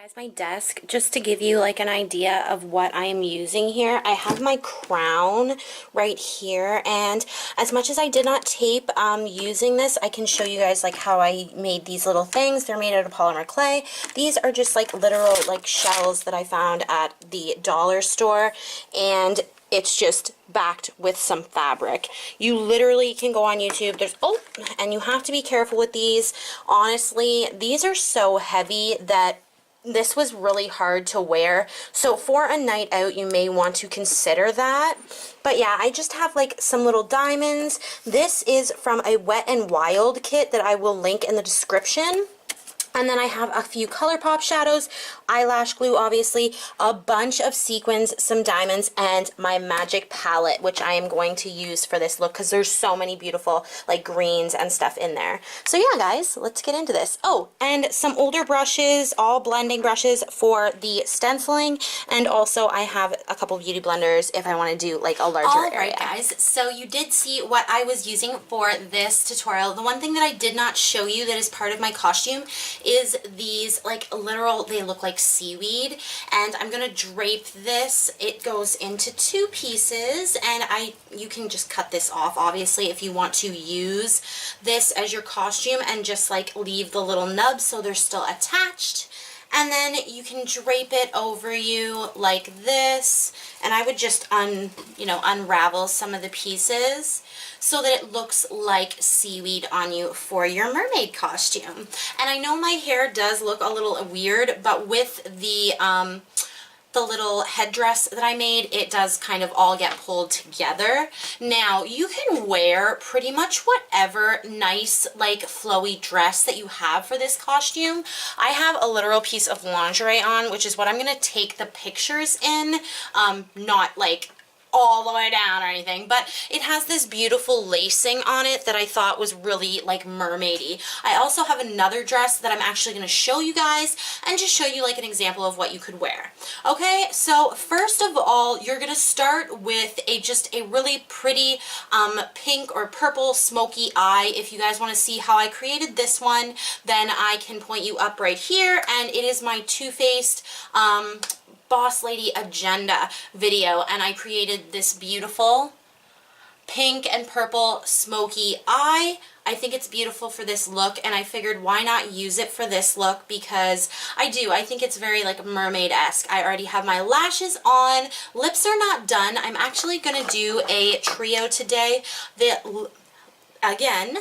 Guys, my desk, just to give you like an idea of what I am using here, I have my crown right here, and as much as I did not tape using this, I can show you guys like how I made these little things. They're made out of polymer clay. These are just like literal like shells that I found at the dollar store, and it's just backed with some fabric. You literally can go on YouTube, and you have to be careful with these. Honestly, these are so heavy that this was really hard to wear. So for a night out, you may want to consider that. But yeah, I just have like some little diamonds. This is from a Wet n Wild kit that I will link in the description. And then I have a few ColourPop shadows, eyelash glue obviously, a bunch of sequins, some diamonds, and my magic palette, which I am going to use for this look because there's so many beautiful like greens and stuff in there. So yeah guys, let's get into this. Oh, and some older brushes, all blending brushes for the stenciling, and also I have a couple beauty blenders if I want to do like a larger area. Alright guys, so you did see what I was using for this tutorial. The one thing that I did not show you that is part of my costume is these like literal, they look like seaweed, and I'm gonna drape this. It goes into two pieces, and you can just cut this off obviously if you want to use this as your costume and just like leave the little nubs so they're still attached. And then you can drape it over you like this, and I would just unravel some of the pieces so that it looks like seaweed on you for your mermaid costume. And I know my hair does look a little weird, but with the little headdress that I made, it does kind of all get pulled together. Now, you can wear pretty much whatever nice, like, flowy dress that you have for this costume. I have a literal piece of lingerie on, which is what I'm going to take the pictures in, not, like, all the way down or anything, but it has this beautiful lacing on it that I thought was really like mermaidy. I also have another dress that I'm actually going to show you guys and just show you like an example of what you could wear. Okay, so first of all, you're going to start with just a really pretty pink or purple smoky eye. If you guys want to see how I created this one, then I can point you up right here, and it is my Too Faced Boss Lady Agenda video, and I created this beautiful pink and purple smoky eye. I think it's beautiful for this look, and I figured why not use it for this look, because I think it's very like mermaid-esque. I already have my lashes on. Lips are not done. I'm actually gonna do a trio today. Again,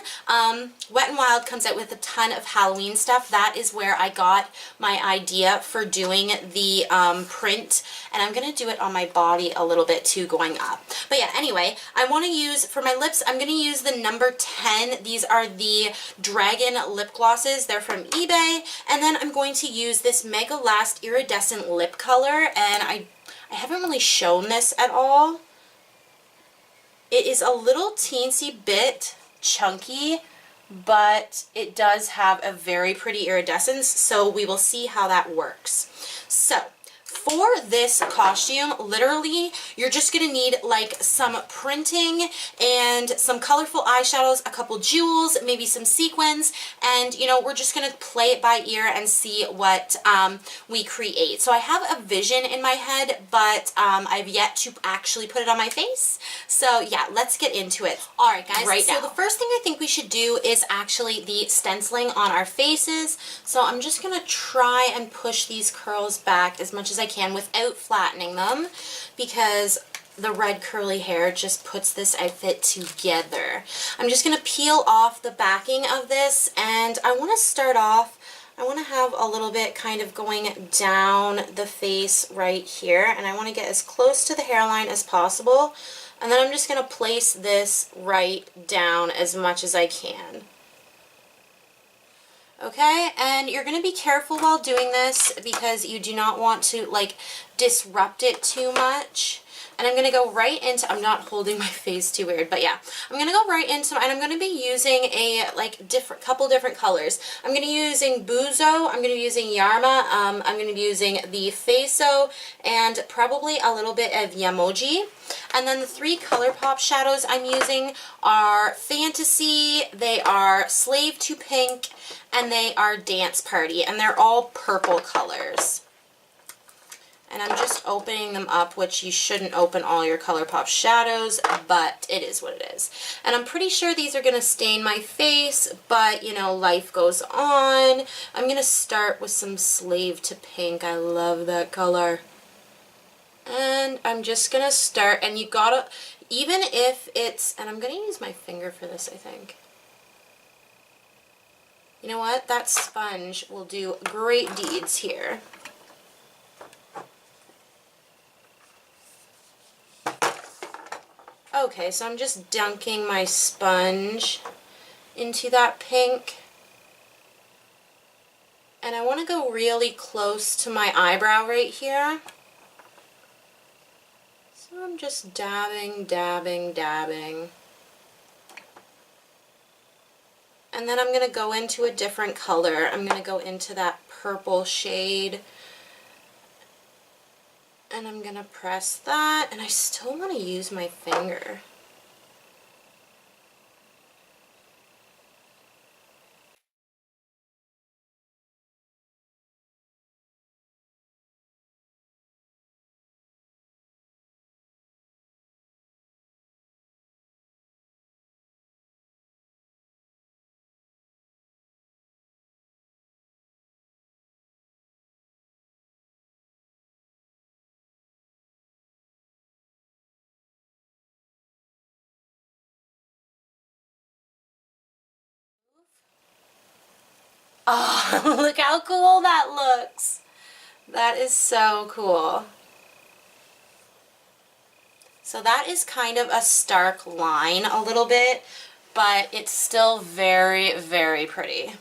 Wet n Wild comes out with a ton of Halloween stuff. That is where I got my idea for doing the print, and I'm going to do it on my body a little bit too going up. But yeah, anyway, I want to use, for my lips, I'm going to use the number 10. These are the Dragon lip glosses. They're from eBay, and then I'm going to use this Mega Last Iridescent lip color, and I haven't really shown this at all. It is a little teensy bit chunky, but it does have a very pretty iridescence, so we will see how that works. So for this costume, literally, you're just going to need like some printing and some colorful eyeshadows, a couple jewels, maybe some sequins, and we're just going to play it by ear and see what we create. So I have a vision in my head, but I've yet to actually put it on my face. So yeah, let's get into it. Alright guys, so the first thing I think we should do is actually the stenciling on our faces. So I'm just going to try and push these curls back as much as I can without flattening them, because the red curly hair just puts this outfit together. I'm just going to peel off the backing of this, and I want to start off, I want to have a little bit kind of going down the face right here, and I want to get as close to the hairline as possible, and then I'm just going to place this right down as much as I can. Okay, and you're going to be careful while doing this because you do not want to like disrupt it too much. And I'm going to go right into, I'm not holding my face too weird, but yeah, I'm going to go right into, and I'm going to be using a couple different colors. I'm going to be using Buzo, I'm going to be using Yarma, I'm going to be using the Faso, and probably a little bit of Yamoji. And then the 3 ColourPop shadows I'm using are Fantasy, they are Slave to Pink, and they are Dance Party, and they're all purple colors. And I'm just opening them up, which you shouldn't open all your ColourPop shadows, but it is what it is. And I'm pretty sure these are going to stain my face, but, you know, life goes on. I'm going to start with some Slave to Pink. I love that color. And I'm just going to start, and you gotta, even if it's, and I'm going to use my finger for this, I think. You know what? That sponge will do great deeds here. Okay, so I'm just dunking my sponge into that pink. And I want to go really close to my eyebrow right here. So I'm just dabbing, dabbing, dabbing. And then I'm going to go into a different color. I'm going to go into that purple shade. And I'm going to press that, and I still want to use my finger. Oh, look how cool that looks. That is so cool. So that is kind of a stark line a little bit, but it's still very, very pretty.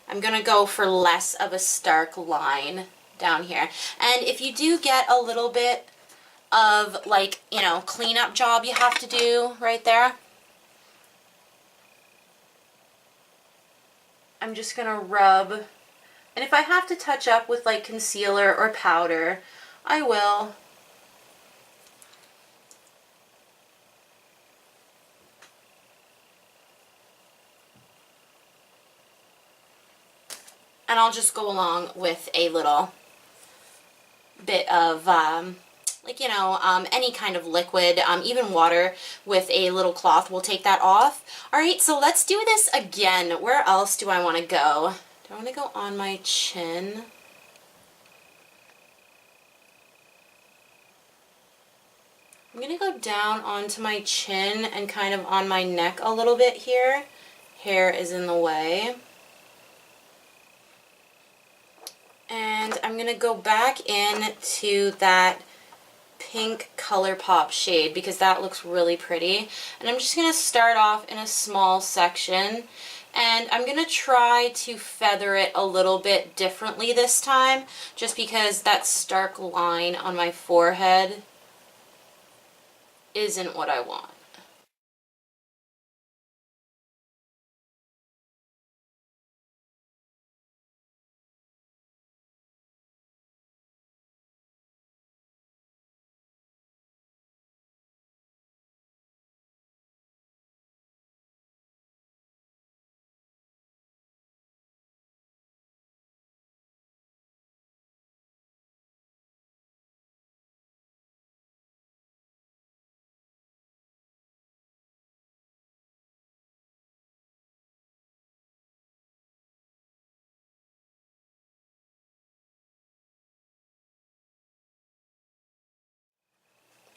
I'm going to go for less of a stark line down here. And if you do get a little bit of, like, you know, cleanup job you have to do right there, I'm just going to rub, and if I have to touch up with like concealer or powder, I will. And I'll just go along with a little bit of, like, you know, any kind of liquid, even water with a little cloth will take that off. Alright, so let's do this again. Where else do I want to go? Do I want to go on my chin? I'm going to go down onto my chin and kind of on my neck a little bit here. Hair is in the way. And I'm going to go back in to that pink ColourPop shade because that looks really pretty. And I'm just going to start off in a small section. And I'm going to try to feather it a little bit differently this time, just because that stark line on my forehead isn't what I want.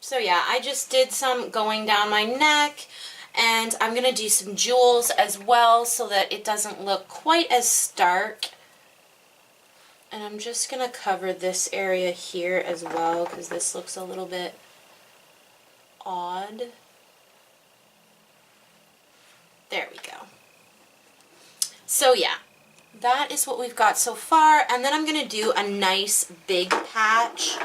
So yeah, I just did some going down my neck, and I'm going to do some jewels as well so that it doesn't look quite as stark. And I'm just going to cover this area here as well because this looks a little bit odd. There we go. So yeah, that is what we've got so far, and then I'm going to do a nice big patch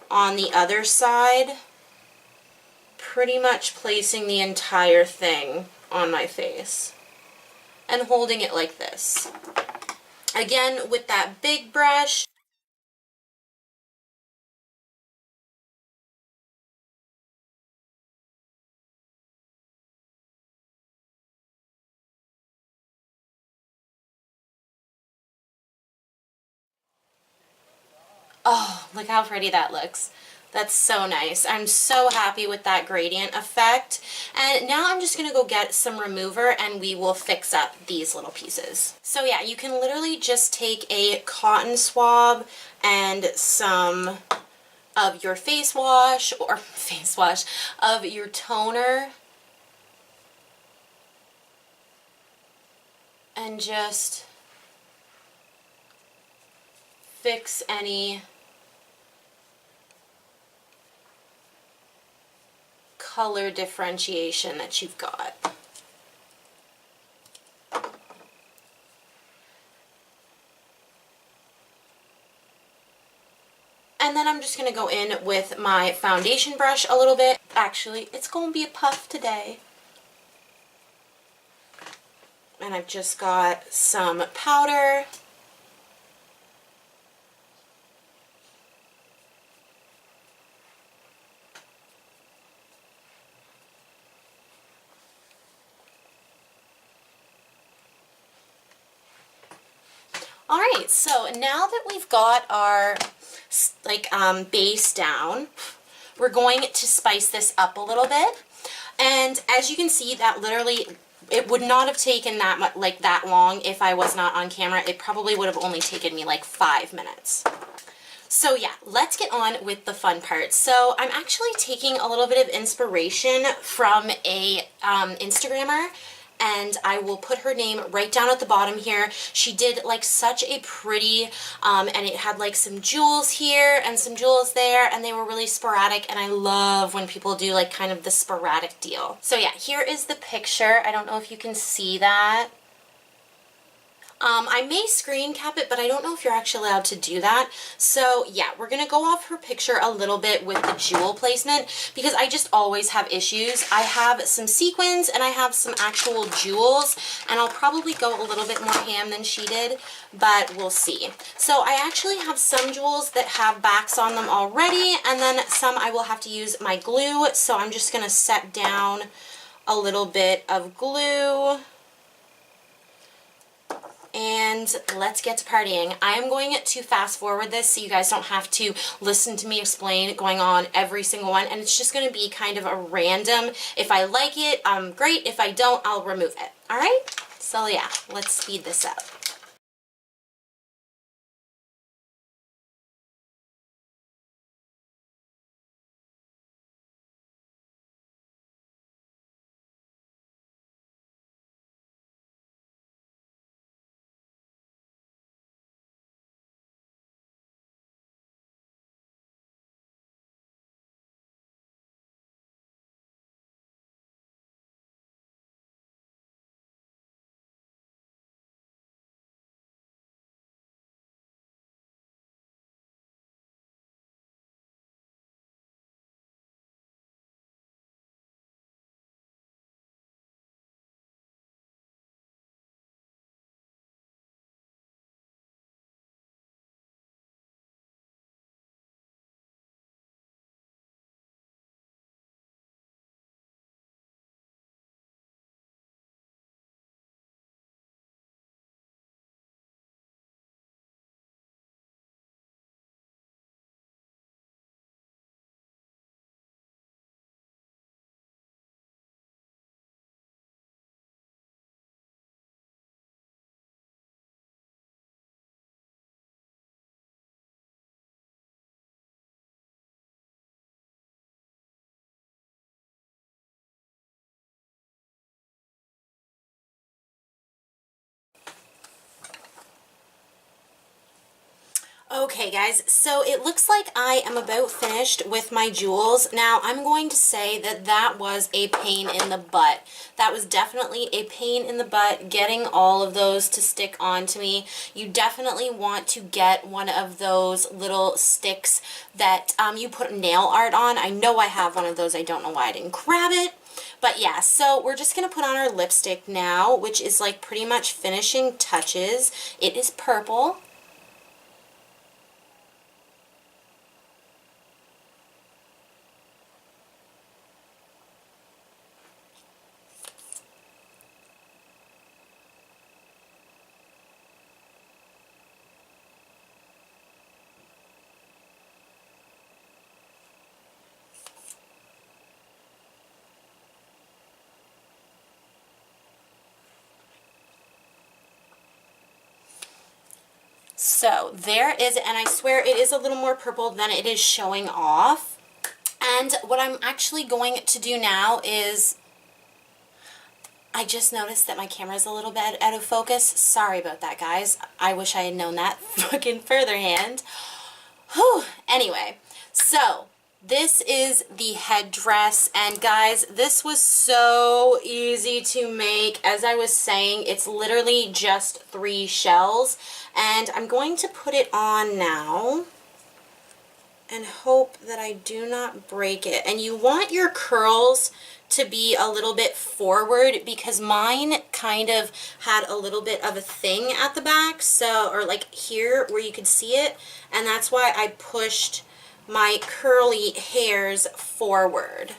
on the other side, pretty much placing the entire thing on my face and holding it like this. Again, with that big brush. Oh, look how pretty that looks. That's so nice. I'm so happy with that gradient effect. And now I'm just going to go get some remover and we will fix up these little pieces. So yeah, you can literally just take a cotton swab and some of your face wash of your toner and just fix any color differentiation that you've got. And then I'm just going to go in with my foundation brush a little bit. Actually, it's going to be a puff today. And I've just got some powder. Alright, so now that we've got our base down, we're going to spice this up a little bit. And as you can see, that literally, it would not have taken that much, that long if I was not on camera. It probably would have only taken me like 5 minutes. So yeah, let's get on with the fun part. So I'm actually taking a little bit of inspiration from a Instagrammer, and I will put her name right down at the bottom here. She did like such a pretty, and it had like some jewels here and some jewels there, and they were really sporadic, and I love when people do like kind of the sporadic deal. So yeah, here is the picture. I don't know if you can see that. I may screen cap it, but I don't know if you're actually allowed to do that. So yeah, we're going to go off her picture a little bit with the jewel placement because I just always have issues. I have some sequins and I have some actual jewels, and I'll probably go a little bit more ham than she did, but we'll see. So I actually have some jewels that have backs on them already, and then some I will have to use my glue. So I'm just going to set down a little bit of glue. And let's get to partying. I am going to fast forward this so you guys don't have to listen to me explain going on every single one, and it's just going to be kind of a random. If I like it, great. If I don't, I'll remove it. Alright? So yeah, let's speed this up. Okay guys, so it looks like I am about finished with my jewels. Now I'm going to say that that was a pain in the butt. That was definitely a pain in the butt getting all of those to stick onto me. You definitely want to get one of those little sticks that you put nail art on. I know I have one of those. I don't know why I didn't grab it. But yeah, so we're just going to put on our lipstick now, which is like pretty much finishing touches. It is purple. So there is, and I swear it is a little more purple than it is showing off. And what I'm actually going to do now is, I just noticed that my camera is a little bit out of focus. Sorry about that, guys. I wish I had known that fucking furtherhand. Whew. Anyway, so this is the headdress, and guys, this was so easy to make. As I was saying, it's literally just 3 shells, and I'm going to put it on now and hope that I do not break it. And you want your curls to be a little bit forward because mine kind of had a little bit of a thing at the back, so, or like here where you could see it, and that's why I pushed my curly hairs forward.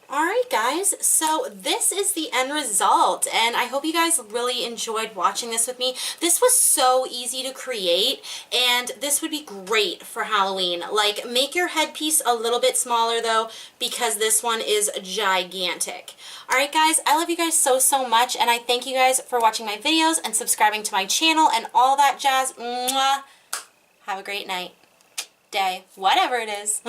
Alright guys, so this is the end result, and I hope you guys really enjoyed watching this with me. This was so easy to create, and this would be great for Halloween. Like, make your headpiece a little bit smaller though, because this one is gigantic. Alright guys, I love you guys so, so much, and I thank you guys for watching my videos and subscribing to my channel and all that jazz. Mwah! Have a great night, day, whatever it is.